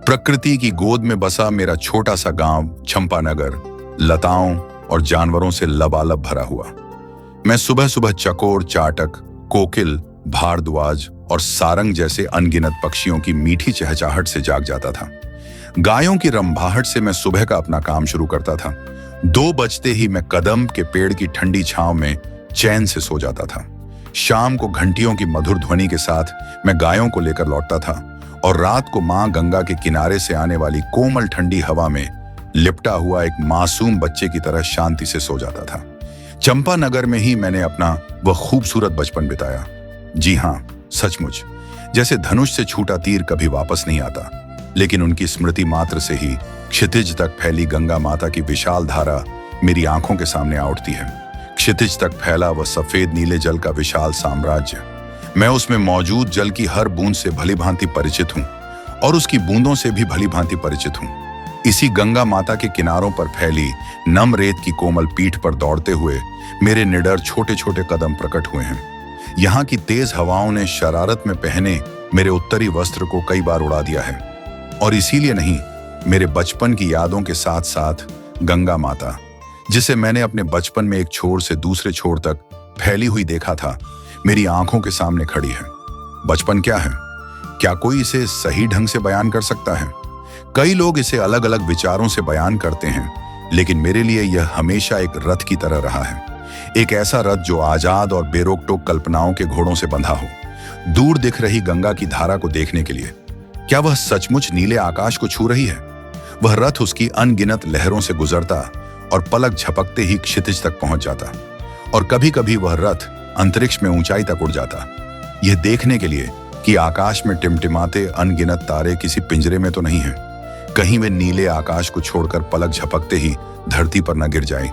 प्रकृति की गोद में बसा मेरा छोटा सा गांव चंपानगर लताओं और जानवरों से लबालब भरा हुआ। मैं सुबह सुबह चकोर, चाटक, कोकिल, भारद्वाज और सारंग जैसे अनगिनत पक्षियों की मीठी चहचहाहट से जाग जाता था। गायों की रंभाहट से मैं सुबह का अपना काम शुरू करता था। 2 बजते ही मैं कदम के पेड़ की ठंडी छांव में चैन से सो जाता था। शाम को घंटियों की मधुर ध्वनि के साथ मैं गायों को लेकर लौटता था और रात को मां गंगा के किनारे से आने वाली कोमल ठंडी हवा में लिपटा हुआ एक मासूम बच्चे की तरह शांति से सो जाता था। चंपानगर में ही मैंने अपना वह खूबसूरत बचपन बिताया। जी हाँ, सचमुच जैसे धनुष से छूटा तीर कभी वापस नहीं आता, लेकिन उनकी स्मृति मात्र से ही क्षितिज तक फैली गंगा माता की विशाल धारा मेरी आंखों के सामने आ उठती है। क्षितिज तक फैला वह सफेद नीले जल का विशाल साम्राज्य। मैं उसमें मौजूद जल की हर बूंद से भली भांति परिचित हूँ और उसकी बूंदों से भी भली भांति परिचित हूँ। इसी गंगा माता के किनारों पर फैली नम रेत की कोमल पीठ पर दौड़ते हुए मेरे निडर छोटे छोटे कदम प्रकट हुए हैं। यहाँ की तेज हवाओं ने शरारत में पहने मेरे उत्तरी वस्त्र को कई बार उड़ा दिया है। और इसीलिए नहीं, मेरे बचपन की यादों के साथ साथ गंगा माता, जिसे मैंने अपने बचपन में एक छोर से दूसरे छोर तक फैली हुई देखा था, मेरी आंखों के सामने खड़ी है। बचपन क्या है? क्या कोई इसे सही ढंग से बयान कर सकता है? कई लोग इसे अलग अलग विचारों से बयान करते हैं, लेकिन मेरे लिए यह हमेशा एक रथ की तरह रहा है। एक ऐसा रथ जो आजाद और बेरोक टोक कल्पनाओं के घोड़ों से बंधा हो, दूर दिख रही गंगा की धारा को देखने के लिए। क्या वह सचमुच नीले आकाश को छू रही है? वह रथ उसकी अनगिनत लहरों से गुजरता और पलक झपकते ही क्षितिज तक पहुंच जाता, और कभी कभी वह रथ अंतरिक्ष में ऊंचाई तक उड़ जाता, यह देखने के लिए कि आकाश में टिमटिमाते अनगिनत तारे किसी पिंजरे में तो नहीं है, कहीं वे नीले आकाश को छोड़कर पलक झपकते ही धरती पर न गिर जाए।